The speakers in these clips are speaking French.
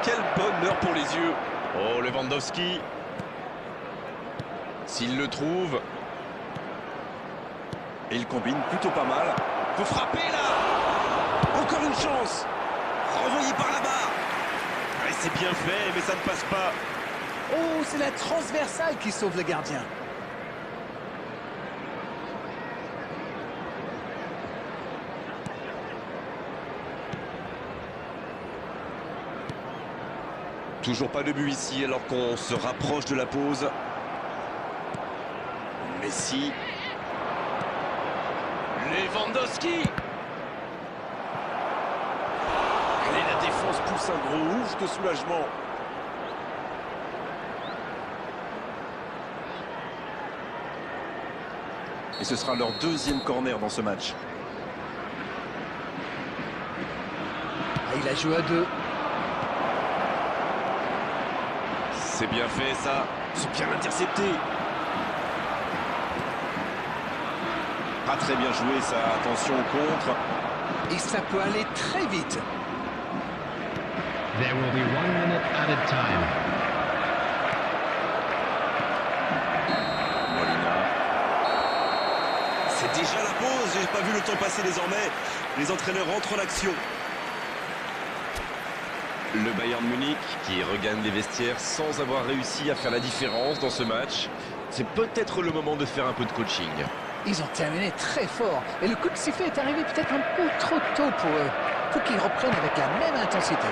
Quel bonheur pour les yeux. Oh, Lewandowski. S'il le trouve. Et il combine plutôt pas mal. Faut frapper là. Encore une chance. Renvoyé par la barre. Ouais, c'est bien fait, mais ça ne passe pas. Oh, c'est la transversale qui sauve le gardien. Toujours pas de but ici alors qu'on se rapproche de la pause. Messi. Lewandowski. Et la défense pousse un gros ouf de soulagement. Et ce sera leur deuxième corner dans ce match. Ah, il a joué à deux. C'est bien fait ça. C'est bien intercepté. Pas très bien joué ça. Attention au contre. Et ça peut aller très vite. There will be 1 minute added time. Molina. C'est déjà la pause. J'ai pas vu le temps passer désormais. Les entraîneurs rentrent en action. Le Bayern Munich qui regagne les vestiaires sans avoir réussi à faire la différence dans ce match. C'est peut-être le moment de faire un peu de coaching. Ils ont terminé très fort. Et le coup de sifflet est arrivé peut-être un peu trop tôt pour eux. Faut qu'ils reprennent avec la même intensité.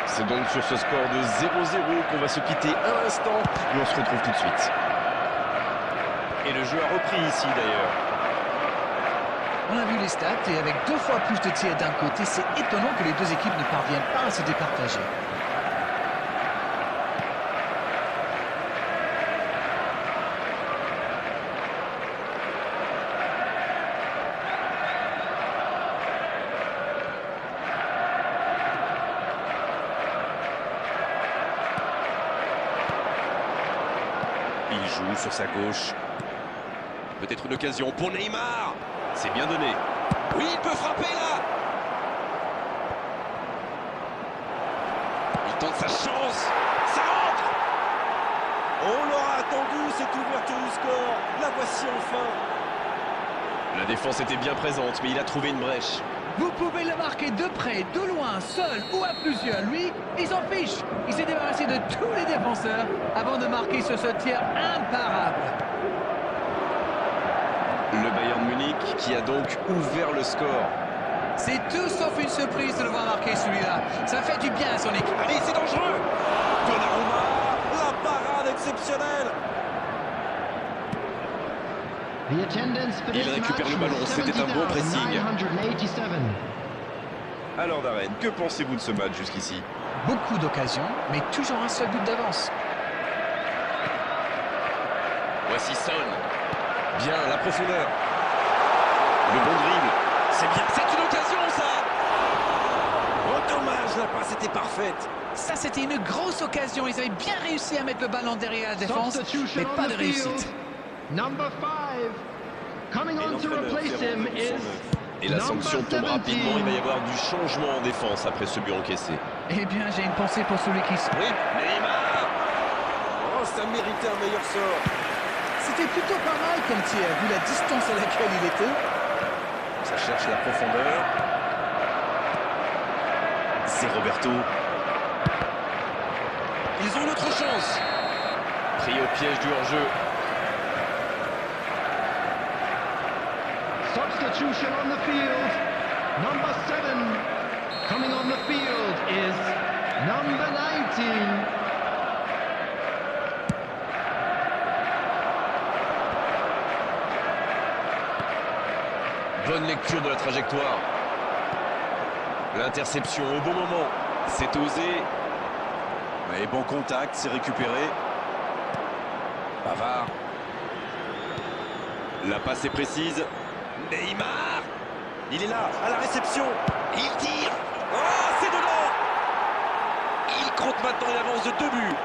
C'est donc sur ce score de 0-0 qu'on va se quitter un instant et on se retrouve tout de suite. Et le jeu a repris ici d'ailleurs. On a vu les stats et avec 2 fois plus de tirs d'un côté, c'est étonnant que les deux équipes ne parviennent pas à se départager. Il joue sur sa gauche. Peut-être une occasion pour Neymar. C'est bien donné. Oui, il peut frapper là. Il tente sa chance. Ça rentre. On l'aura attendu, cette ouverture du score. La voici enfin. La défense était bien présente, mais il a trouvé une brèche. Vous pouvez le marquer de près, de loin, seul ou à plusieurs. Lui, il s'en fiche. Il s'est débarrassé de tous les défenseurs avant de marquer sur ce tir imparable. Le Bayern Munich qui a donc ouvert le score. C'est tout sauf une surprise de le voir marquer celui-là. Ça fait du bien à son équipe. Allez, c'est dangereux. Donnarumma, la parade exceptionnelle. The attendance for Il this récupère le match ballon, was c'était un bon pressing. 70,987. Alors Darren, que pensez-vous de ce match jusqu'ici? Beaucoup d'occasions, mais toujours un seul but d'avance. Voici Son. Bien, la profondeur. Le bon dribble. C'est bien, c'est une occasion ça. Oh dommage, la passe était parfaite. Ça, c'était une grosse occasion. Ils avaient bien réussi à mettre le ballon derrière la défense, Substitution mais on pas the de réussite. field. Number 5. Coming Et on to l'entraîneur replace fait him rentrer is son neuf. Et la number sanction tombe 17. rapidement. Il va y avoir du changement en défense après ce but encaissé. Eh bien, j'ai une pensée pour celui qui... Oui, Neymar. Oh, ça méritait un meilleur sort. C'était plutôt pas mal comme tir, vu la distance à laquelle il était. Ça cherche la profondeur. C'est Roberto. Ils ont notre chance. Pris au piège du hors-jeu. Substitution on the field. Number 7. Coming on the field is number 19. Bonne lecture de la trajectoire. L'interception au bon moment. C'est osé. Mais bon contact, c'est récupéré. Pavard. La passe est précise. Neymar. Il est là, à la réception. Il tire. Oh, c'est dedans. Il compte maintenant une avance de 2 buts.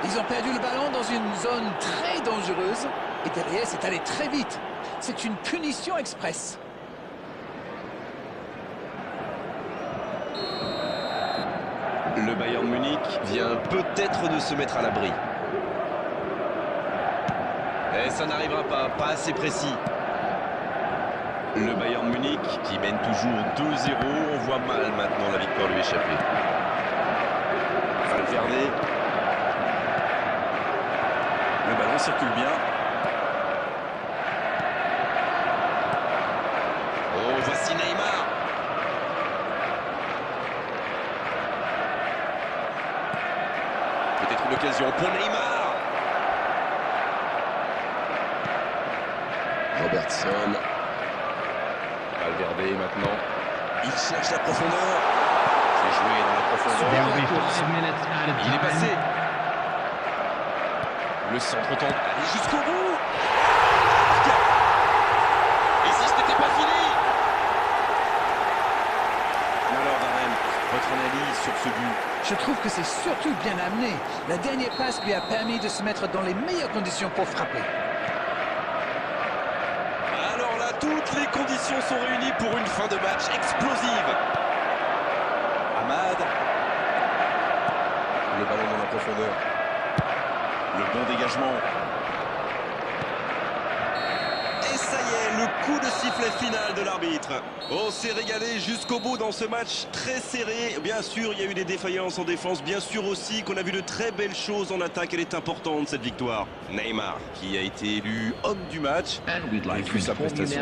Ils ont perdu le ballon dans une zone très dangereuse. Et derrière, c'est allé très vite. C'est une punition express. Le Bayern Munich vient peut-être de se mettre à l'abri. Et ça n'arrivera pas assez précis. Le Bayern Munich qui mène toujours 2-0, on voit mal maintenant la victoire lui échapper. Valverde. Le ballon circule bien. Oh, voici Neymar. Peut-être une occasion pour Neymar. Robertson. Valverde maintenant. Il cherche la profondeur. C'est joué dans la profondeur. There will be 5 minutes added Il est time. passé. Le centre tombe. Allez jusqu'au bout. Et si ce n'était pas fini? Alors, Varenne, votre analyse sur ce but? Je trouve que c'est surtout bien amené. La dernière passe lui a permis de se mettre dans les meilleures conditions pour frapper. Alors là, toutes les conditions sont réunies pour une fin de match explosive. Amad. Le ballon dans la profondeur. Le bon dégagement. Et ça y est, le coup de sifflet final de l'arbitre. On s'est régalé jusqu'au bout dans ce match très serré. Bien sûr, il y a eu des défaillances en défense. Bien sûr aussi qu'on a vu de très belles choses en attaque. Elle est importante, cette victoire. Neymar, qui a été élu homme du match. And we'd like Et to vu sa inform you prestation now